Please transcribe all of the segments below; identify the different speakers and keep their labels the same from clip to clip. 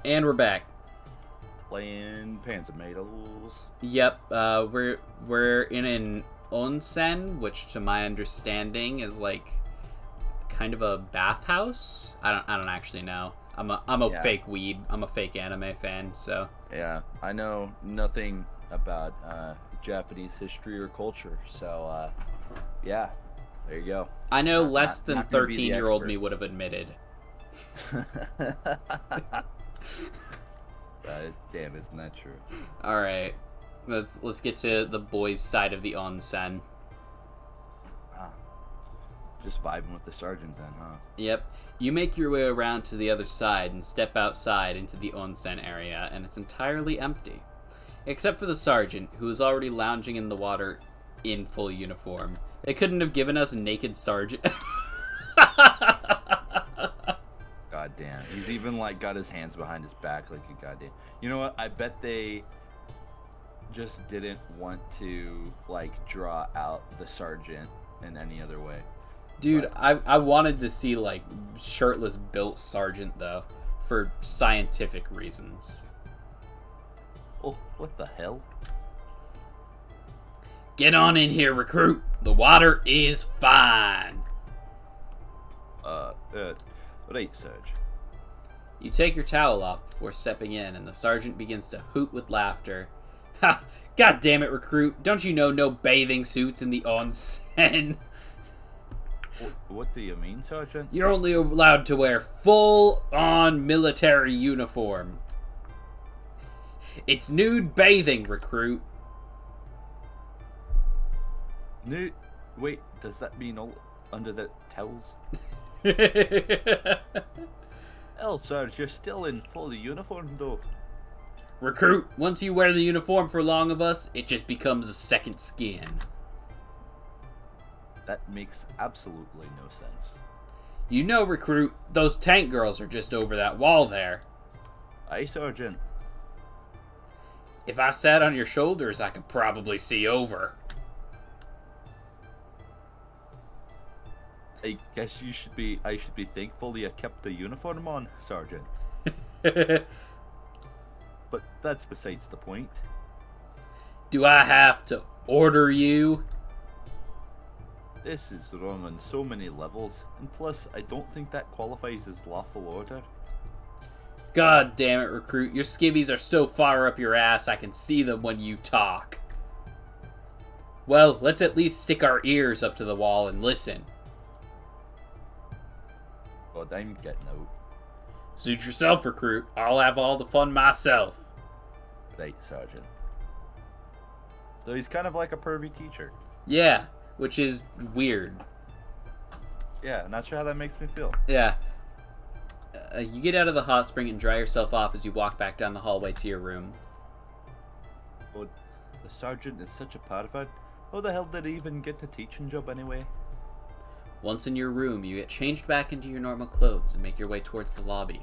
Speaker 1: And we're back.
Speaker 2: Playing Panzermadels.
Speaker 1: Yep, we're in an onsen, which to my understanding is like kind of a bathhouse. I don't actually know. I'm a
Speaker 2: Yeah.
Speaker 1: fake weeb. I'm a fake anime fan, so
Speaker 2: Yeah, I know nothing about Japanese history or culture, so yeah, there you go.
Speaker 1: I know
Speaker 2: Not
Speaker 1: less
Speaker 2: not
Speaker 1: than
Speaker 2: not gonna be the
Speaker 1: 13-year-old
Speaker 2: expert.
Speaker 1: me would have admitted.
Speaker 2: Damn, isn't that true?
Speaker 1: All right. Let's get to the boys' side of the onsen.
Speaker 2: Ah, just vibing with the sergeant then, huh?
Speaker 1: Yep. You make your way around to the other side and step outside into the onsen area, and it's entirely empty. Except for the sergeant, who is already lounging in the water in full uniform. They couldn't have given us a naked sergeant.
Speaker 2: God damn, he's even like got his hands behind his back like a goddamn. You know what? I bet they just didn't want to like draw out the sergeant in any other way.
Speaker 1: Dude,
Speaker 2: But
Speaker 1: I wanted to see, like, shirtless built sergeant, though, for scientific reasons.
Speaker 2: oh, what the hell?
Speaker 1: Get on in here, recruit. The water is fine.
Speaker 2: Uh, uh, right, Serge.
Speaker 1: You take your towel off before stepping in, and the sergeant begins to hoot with laughter. Ha! God damn it, recruit. Don't you know no bathing suits in the onsen?
Speaker 2: What do you mean, Sergeant?
Speaker 1: You're only allowed to wear full-on military uniform. It's nude bathing, recruit.
Speaker 2: No, wait, does that mean all under the towels? Hell, Sarge, you're still in full uniform, though.
Speaker 1: Recruit, once you wear the uniform for long of us, it just becomes a second skin.
Speaker 2: That makes absolutely no sense.
Speaker 1: You know, recruit, those tank girls are just over that wall there.
Speaker 2: Aye, Sergeant.
Speaker 1: If I sat on your shoulders, I could probably see over.
Speaker 2: I guess I should be thankful you kept the uniform on, Sergeant. But that's besides the point.
Speaker 1: Do I have to order you?
Speaker 2: This is wrong on so many levels, and plus, I don't think that qualifies as lawful order.
Speaker 1: God damn it, recruit. Your skivvies are so far up your ass I can see them when you talk. Well, let's at least stick our ears up to the wall and listen.
Speaker 2: God, I'm getting out.
Speaker 1: Suit yourself, recruit. I'll have all the fun myself.
Speaker 2: Right, Sergeant. So he's kind of like a pervy teacher.
Speaker 1: Yeah, which is weird.
Speaker 2: Yeah, not sure how that makes me feel.
Speaker 1: Yeah. You get out of the hot spring and dry yourself off as you walk back down the hallway to your room.
Speaker 2: But the sergeant is such a pervert. How the hell did he even get the teaching job anyway?
Speaker 1: Once in your room, you get changed back into your normal clothes and make your way towards the lobby.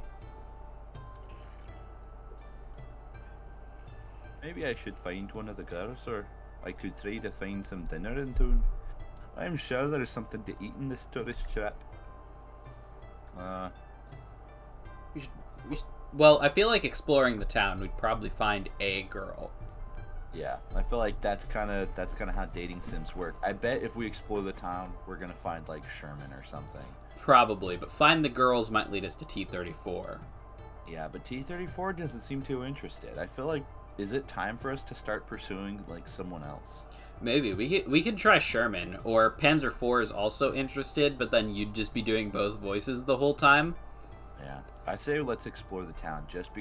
Speaker 2: Maybe I should find one of the girls, or I could try to find some dinner in town. I'm sure there's something to eat in this tourist trap.
Speaker 1: We should, well, I feel like exploring the town, we'd probably find a girl.
Speaker 2: Yeah, I feel like that's kind of how dating sims work. I bet if we explore the town, we're gonna find like Sherman or something.
Speaker 1: Probably, but find the girls might lead us to T-34.
Speaker 2: Yeah, but T-34 doesn't seem too interested. I feel like, is it time for us to start pursuing like someone else?
Speaker 1: Maybe we could try Sherman, or Panzer IV is also interested, but then you'd just be doing both voices the whole time.
Speaker 2: Yeah, I say let's explore the town just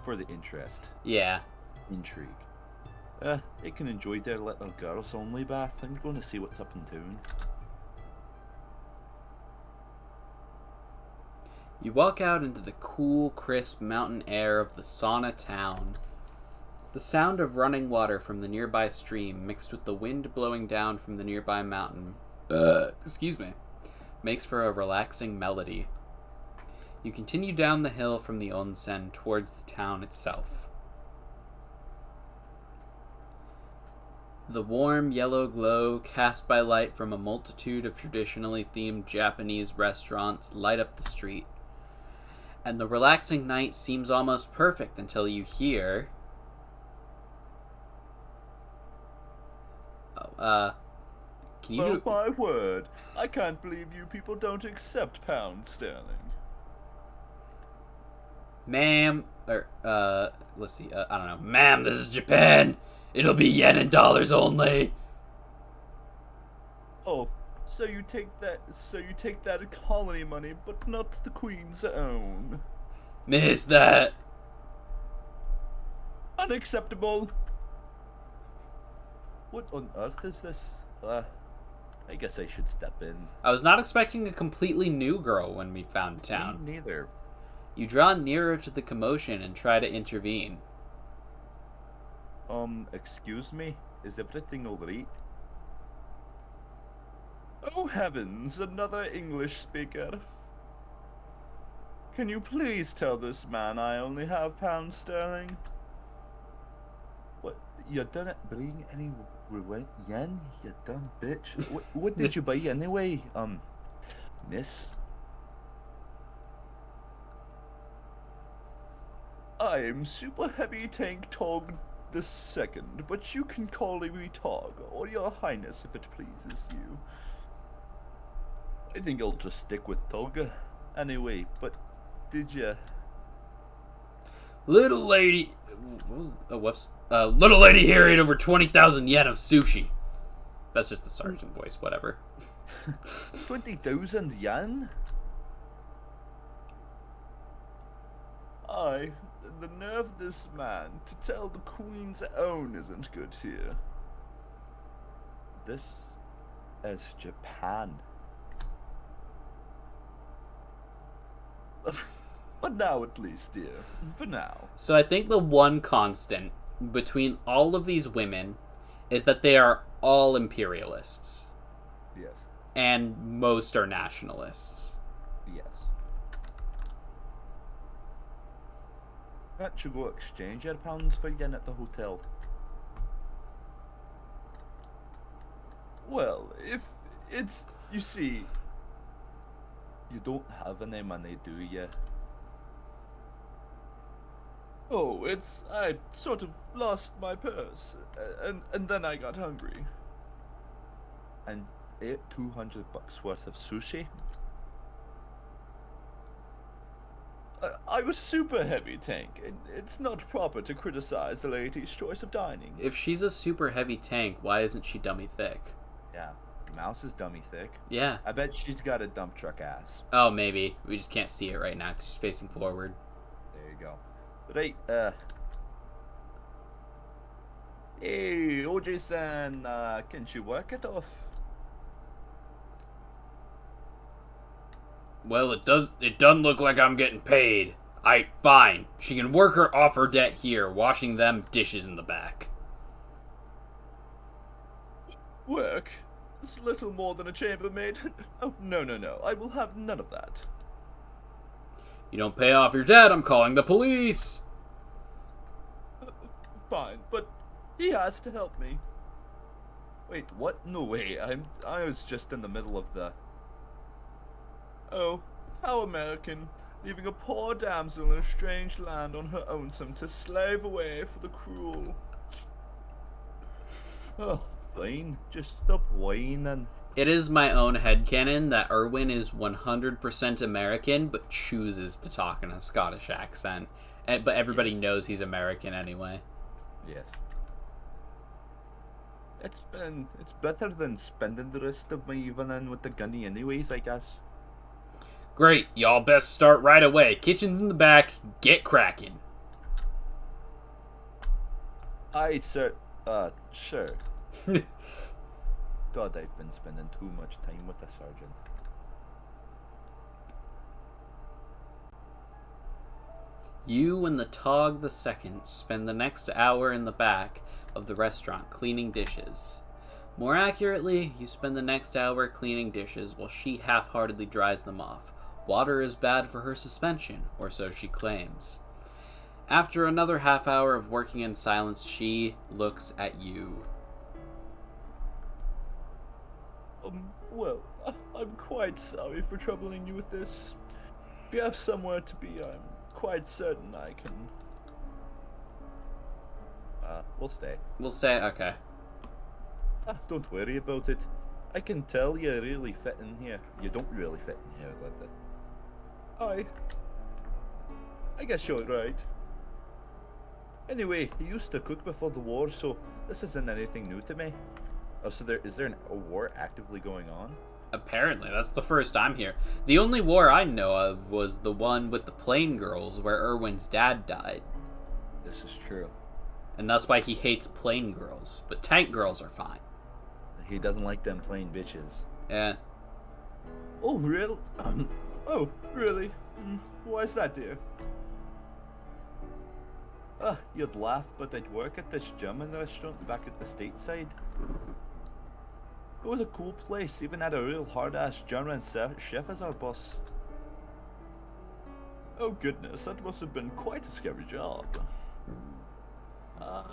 Speaker 2: for the interest,
Speaker 1: Yeah.
Speaker 2: intrigue. They can enjoy their little girls only bath. I'm going to see what's up in town.
Speaker 1: You walk out into the cool, crisp mountain air of the sauna town. The sound of running water from the nearby stream, mixed with the wind blowing down from the nearby mountain, excuse me, makes for a relaxing melody. You continue down the hill from the onsen towards the town itself. The warm yellow glow cast by light from a multitude of traditionally themed Japanese restaurants light up the street. And the relaxing night seems almost perfect until you hear... Can you do...
Speaker 2: my word. I can't believe you people don't accept pound sterling.
Speaker 1: Ma'am, let's see, I don't know. Ma'am, this is Japan. It'll be yen and dollars only.
Speaker 2: Oh, so you take that colony money, but not the Queen's own.
Speaker 1: Miss that.
Speaker 2: Unacceptable. What on earth is this? I guess I should step in.
Speaker 1: I was not expecting a completely new girl when we found town.
Speaker 2: Me neither.
Speaker 1: You draw nearer to the commotion and try to intervene.
Speaker 2: Excuse me? Is everything alright? Oh heavens, another English speaker. Can you please tell this man I only have pound sterling? What, you didn't bring any yen, you dumb bitch? What did you buy anyway, miss? I'm Super Heavy Tank Tog the Second, but you can call me Tog, or Your Highness if it pleases you. I think I'll just stick with Tog. Anyway, but did ya?
Speaker 1: Little lady... What was... Oh, whoops. Little lady here ate over 20,000 yen of sushi. That's just the sergeant voice, whatever.
Speaker 2: 20,000 yen? The nerve of this man to tell the Queen's own isn't good here. This is Japan. But now at least, dear. For now.
Speaker 1: So I think the one constant between all of these women is that they are all imperialists.
Speaker 2: Yes.
Speaker 1: And most are nationalists.
Speaker 2: Yes. Can't you go exchange your pounds for yen at the hotel? Well, if it's... You see... You don't have any money, do you? Oh, it's... I sort of lost my purse. And then I got hungry. And ate 200 bucks worth of sushi? I was super heavy tank. It's not proper to criticize a lady's choice of dining.
Speaker 1: If she's a super heavy tank, why isn't she dummy thick?
Speaker 2: Yeah, Mouse is dummy thick.
Speaker 1: Yeah.
Speaker 2: I bet she's got a dump truck ass.
Speaker 1: Oh, maybe. We just can't see it right now because she's facing forward.
Speaker 2: There you go. Right, Hey, OJ-san, can she work it off?
Speaker 1: Well, it doesn't look like I'm getting paid. Fine. She can work her off her debt here, washing them dishes in the back.
Speaker 2: Work? It's little more than a chambermaid. Oh, no. I will have none of that.
Speaker 1: You don't pay off your debt, I'm calling the police.
Speaker 2: Fine, but he has to help me. Wait, what? No way. I was just in the middle of the... Oh, how American, leaving a poor damsel in a strange land on her lonesome to slave away for the cruel. Oh, fine, just stop whining.
Speaker 1: It is my own headcanon that Erwin is 100% American, but chooses to talk in a Scottish accent. But everybody knows he's American anyway.
Speaker 2: Yes. It's better than spending the rest of my evening with the gunny anyways, I guess.
Speaker 1: Great, y'all best start right away. Kitchen's in the back, get cracking.
Speaker 2: Sure. God, I've been spending too much time with the sergeant.
Speaker 1: You and the Tog the Second spend the next hour in the back of the restaurant cleaning dishes. More accurately, you spend the next hour cleaning dishes while she half-heartedly dries them off. Water is bad for her suspension, or so she claims. After another half hour of working in silence, she looks at you.
Speaker 2: Well, I'm quite sorry for troubling you with this. If you have somewhere to be, I'm quite certain I can. We'll stay.
Speaker 1: We'll stay. Okay.
Speaker 2: Don't worry about it. I can tell you really fit in here. You don't really fit in here, Linda. I guess you're right. Anyway, he used to cook before the war, so this isn't anything new to me. Oh, so is there a war actively going on?
Speaker 1: Apparently, that's the first I'm here. The only war I know of was the one with the plane girls where Erwin's dad died.
Speaker 2: This is true.
Speaker 1: And that's why he hates plane girls. But tank girls are fine.
Speaker 2: He doesn't like them plain bitches.
Speaker 1: Yeah.
Speaker 2: Oh, really? Oh, really? Why is that, dear? You'd laugh, but I'd work at this German restaurant back at the stateside. It was a cool place, even had a real hard-ass German chef as our boss. Oh goodness, that must have been quite a scary job.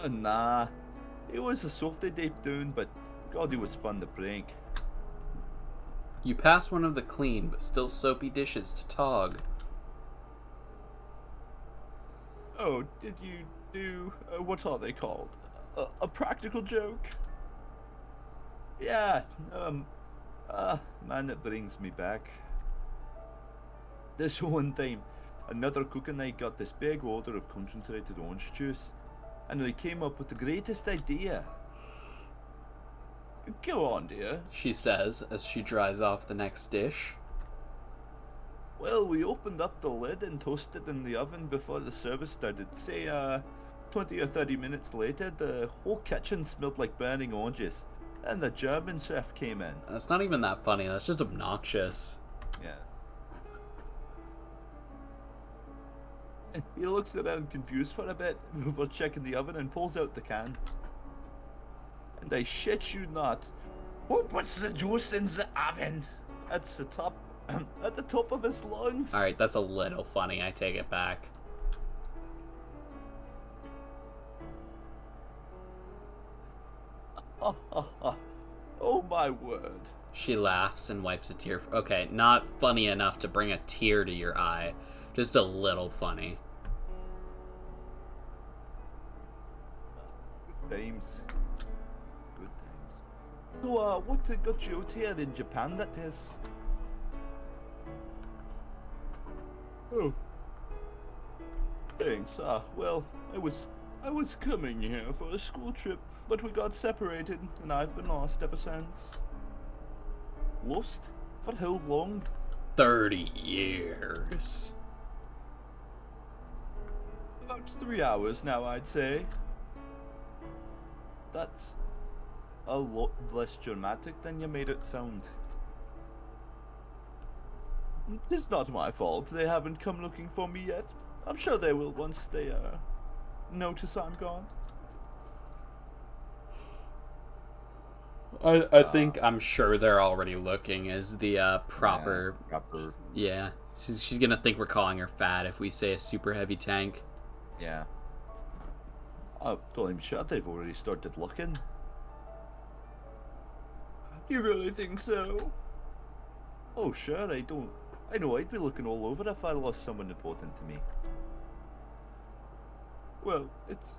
Speaker 2: Nah. It was a softy deep down, but God, it was fun to prank.
Speaker 1: You pass one of the clean but still soapy dishes to Tog.
Speaker 2: Oh, did you do, what are they called? A practical joke? Yeah, man, it brings me back. This one time, another cook and I got this big order of concentrated orange juice, and we came up with the greatest idea. Go on, dear,
Speaker 1: She says as she dries off the next dish.
Speaker 2: Well, we opened up the lid and toasted in the oven before the service started. Say, 20 or 30 minutes later, the whole kitchen smelled like burning oranges. And the German chef came in.
Speaker 1: That's not even that funny, that's just obnoxious.
Speaker 2: Yeah. He looks around confused for a bit before checking the oven and pulls out the can. And I shit you not. Who puts the juice in the oven? At the top of his lungs.
Speaker 1: Alright, that's a little funny, I take it back.
Speaker 2: Oh my word.
Speaker 1: She laughs and wipes a tear. Okay, not funny enough to bring a tear to your eye. Just a little funny.
Speaker 2: Good times. Good times. So, what got you out here in Japan, that is? Oh. Thanks. Well, I was coming here for a school trip, but we got separated, and I've been lost ever since. Lost? For how long?
Speaker 1: 30 years.
Speaker 2: About 3 hours now, I'd say. That's a lot less dramatic than you made it sound. It's not my fault they haven't come looking for me yet. I'm sure they will once they, notice I'm gone.
Speaker 1: I think I'm sure they're already looking is the proper. Yeah. She's gonna think we're calling her fat if we say a super heavy tank.
Speaker 2: Yeah. I'm sure they've already started looking. You really think so? Oh, sure, I know I'd be looking all over if I lost someone important to me. Well, it's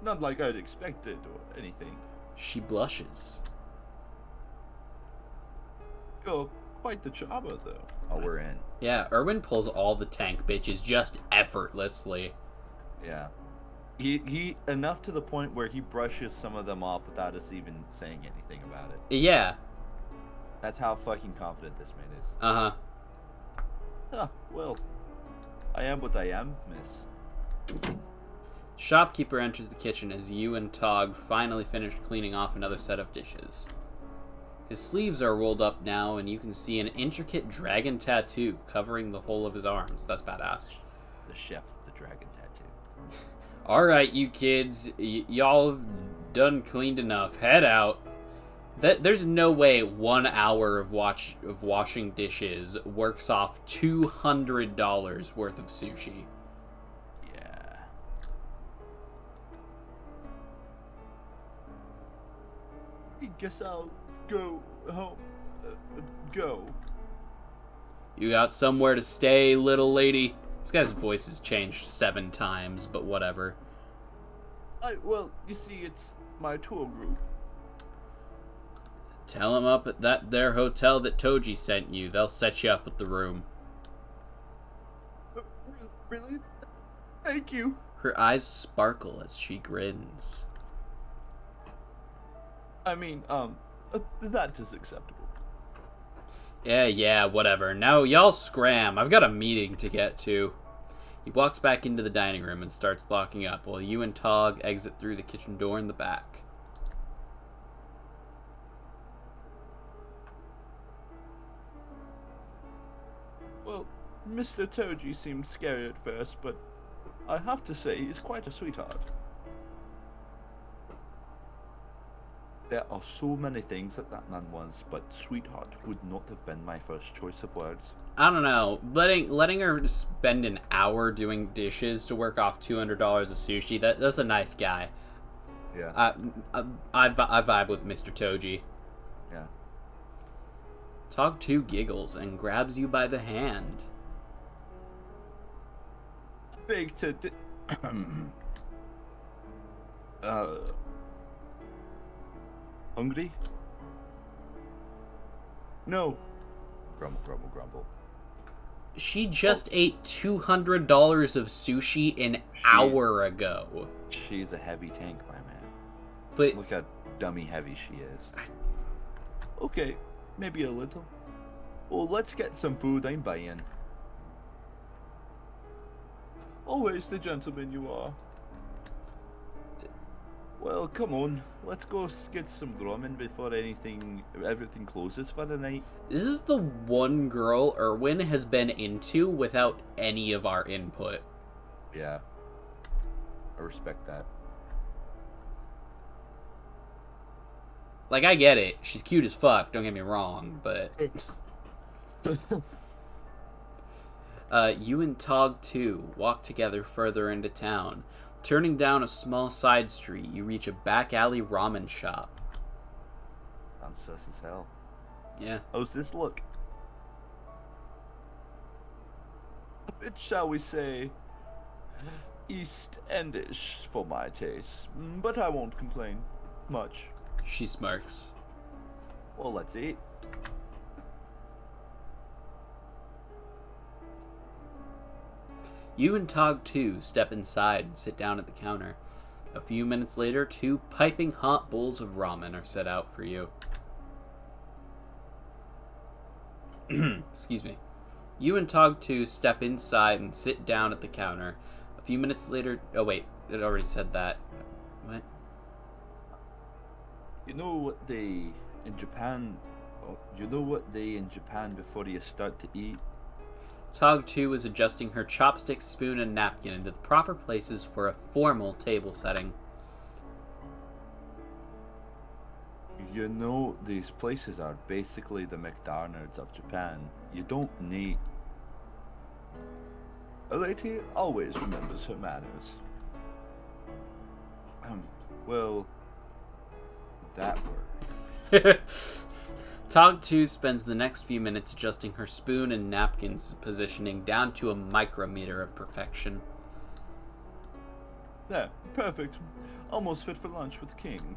Speaker 2: not like I'd expected or anything.
Speaker 1: She blushes.
Speaker 2: You're quite the charmer, though. Oh, we're in.
Speaker 1: Yeah, Erwin pulls all the tank bitches just effortlessly.
Speaker 2: Yeah. He enough to the point where he brushes some of them off without us even saying anything about it.
Speaker 1: Yeah.
Speaker 2: That's how fucking confident this man is.
Speaker 1: Uh-huh.
Speaker 2: Well, I am what I am, miss.
Speaker 1: Shopkeeper enters the kitchen as you and Tog finally finish cleaning off another set of dishes. His sleeves are rolled up now, and you can see an intricate dragon tattoo covering the whole of his arms. That's badass.
Speaker 2: The chef of the dragon tattoo.
Speaker 1: Alright, you kids. Y'all have done cleaned enough. Head out. There's no way 1 hour of washing dishes works off $200 worth of sushi.
Speaker 2: Yeah. I guess I'll go home. Go.
Speaker 1: You got somewhere to stay, little lady? This guy's voice has changed 7 times, but whatever.
Speaker 2: Well, you see, it's my tour group.
Speaker 1: Tell him up at that there hotel that Toji sent you. They'll set you up with the room.
Speaker 2: Really? Thank you.
Speaker 1: Her eyes sparkle as she grins.
Speaker 2: I mean, that is acceptable.
Speaker 1: Yeah, whatever. Now y'all scram. I've got a meeting to get to. He walks back into the dining room and starts locking up, while you and Tog exit through the kitchen door in the back.
Speaker 2: Well, Mr. Toji seemed scary at first, but I have to say he's quite a sweetheart. There are so many things that man wants, but sweetheart would not have been my first choice of words.
Speaker 1: I don't know. Letting her spend an hour doing dishes to work off $200 of sushi, that's a nice guy.
Speaker 2: Yeah.
Speaker 1: I vibe with Mr. Toji.
Speaker 2: Yeah.
Speaker 1: Tog 2 giggles and grabs you by the hand.
Speaker 2: Big to hungry? No. Grumble, grumble, grumble.
Speaker 1: She just ate $200 of sushi an hour ago.
Speaker 2: She's a heavy tank, my man.
Speaker 1: But
Speaker 2: Look how dummy heavy she is. Okay, maybe a little. Well, let's get some food. I'm buying. Always the gentleman you are. Well, come on. Let's go get some ramen before everything closes for the night.
Speaker 1: this is the one girl Erwin has been into without any of our input.
Speaker 2: Yeah. I respect that.
Speaker 1: Like, I get it. She's cute as fuck, don't get me wrong, but... you and Tog 2 walk together further into town. Turning down a small side street, you reach a back alley ramen shop.
Speaker 2: I'm sus as hell.
Speaker 1: Yeah.
Speaker 2: How's this look? A bit, shall we say, East Endish for my taste, but I won't complain much.
Speaker 1: She smirks.
Speaker 2: Well, let's eat.
Speaker 1: You and Tog 2 step inside and sit down at the counter. A few minutes later, 2 piping hot bowls of ramen are set out for you. Excuse me. You and Tog 2 step inside and sit down at the counter. A few minutes later... Oh, wait. It already said that. What?
Speaker 2: You know what they in Japan before you start to eat?
Speaker 1: Tog 2 is adjusting her chopstick, spoon, and napkin into the proper places for a formal table setting.
Speaker 2: You know, these places are basically the McDonald's of Japan. You don't need... A lady always remembers her manners. Well, that word.
Speaker 1: Tog 2 spends the next few minutes adjusting her spoon and napkins positioning down to a micrometer of perfection.
Speaker 2: There, perfect. Almost fit for lunch with the king.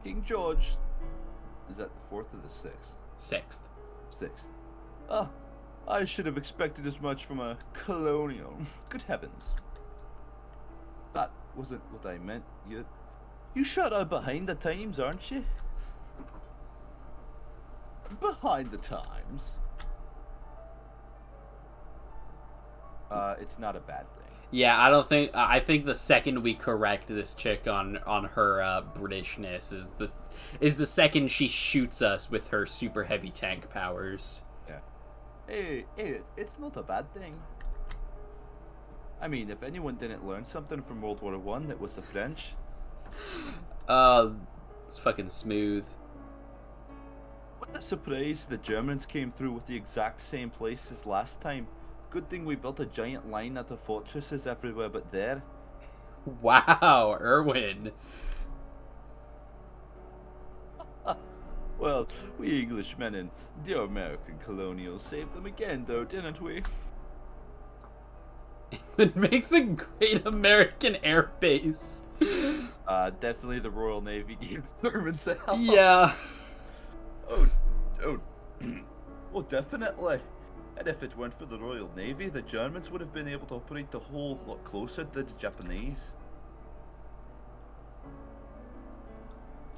Speaker 2: King George. Is that the 4th or the 6th?
Speaker 1: 6th.
Speaker 2: 6th. Ah, I should have expected as much from a colonial. Good heavens. That wasn't what I meant. You sure are behind the times, aren't you? Behind the times? It's not a bad thing.
Speaker 1: Yeah, I think the second we correct this chick on her Britishness is the second she shoots us with her super heavy tank powers.
Speaker 2: Yeah. Hey, it's not a bad thing. I mean, if anyone didn't learn something from World War I, it was the French.
Speaker 1: It's fucking smooth.
Speaker 2: What a surprise the Germans came through with the exact same place as last time. Good thing we built a giant line at the fortresses everywhere but there.
Speaker 1: Wow, Erwin.
Speaker 2: Well, we Englishmen and the American colonials saved them again, though, didn't we?
Speaker 1: It makes a great American air base.
Speaker 2: Definitely the Royal Navy gave Germans a help.
Speaker 1: Yeah.
Speaker 2: Oh, well, definitely. And if it weren't for the Royal Navy, the Germans would have been able to operate the whole lot closer to the Japanese.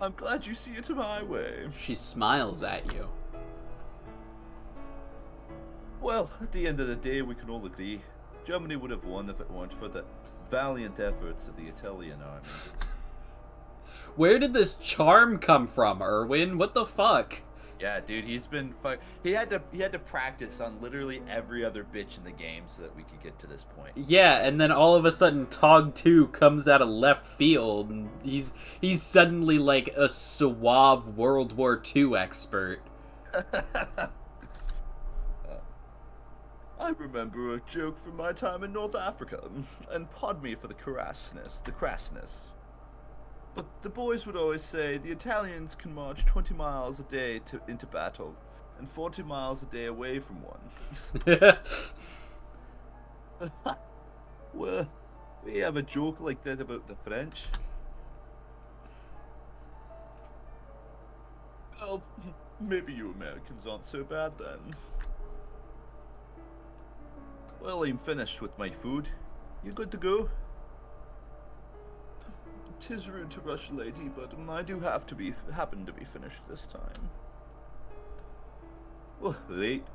Speaker 2: I'm glad you see it my way.
Speaker 1: She smiles at you.
Speaker 2: Well, at the end of the day, we can all agree Germany would have won if it weren't for the valiant efforts of the Italian army.
Speaker 1: Where did this charm come from, Erwin? What the fuck?
Speaker 2: Yeah, dude, he had to practice on literally every other bitch in the game so that we could get to this point.
Speaker 1: Yeah, and then all of a sudden Tog 2 comes out of left field and he's suddenly like a suave World War II expert.
Speaker 2: I remember a joke from my time in North Africa, and pardon me for the crassness. But the boys would always say the Italians can march 20 miles a day into battle, and 40 miles a day away from one. Well, we have a joke like that about the French. Well, maybe you Americans aren't so bad then. Well, I'm finished with my food. You good to go? 'Tis rude to rush, lady, but I do happen to be finished this time. Well, right.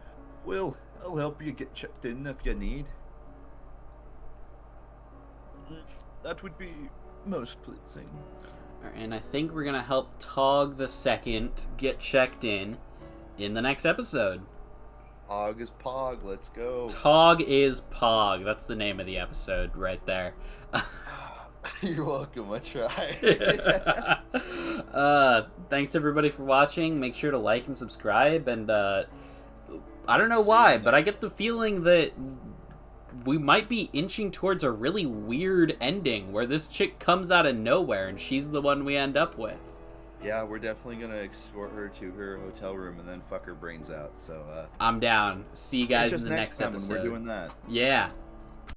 Speaker 2: Well, I'll help you get checked in if you need. That would be most pleasing.
Speaker 1: And I think we're gonna help Tog the Second get checked in the next episode.
Speaker 2: Pog is Pog, let's go.
Speaker 1: Tog is Pog. That's the name of the episode right there.
Speaker 2: You're welcome, I tried.
Speaker 1: Thanks everybody for watching. Make sure to like and subscribe. And I don't know why, but I get the feeling that we might be inching towards a really weird ending where this chick comes out of nowhere and she's the one we end up with.
Speaker 2: Yeah, we're definitely gonna escort her to her hotel room and then fuck her brains out. So
Speaker 1: I'm down. See you guys in the next
Speaker 2: time
Speaker 1: episode.
Speaker 2: when we're doing that.
Speaker 1: Yeah.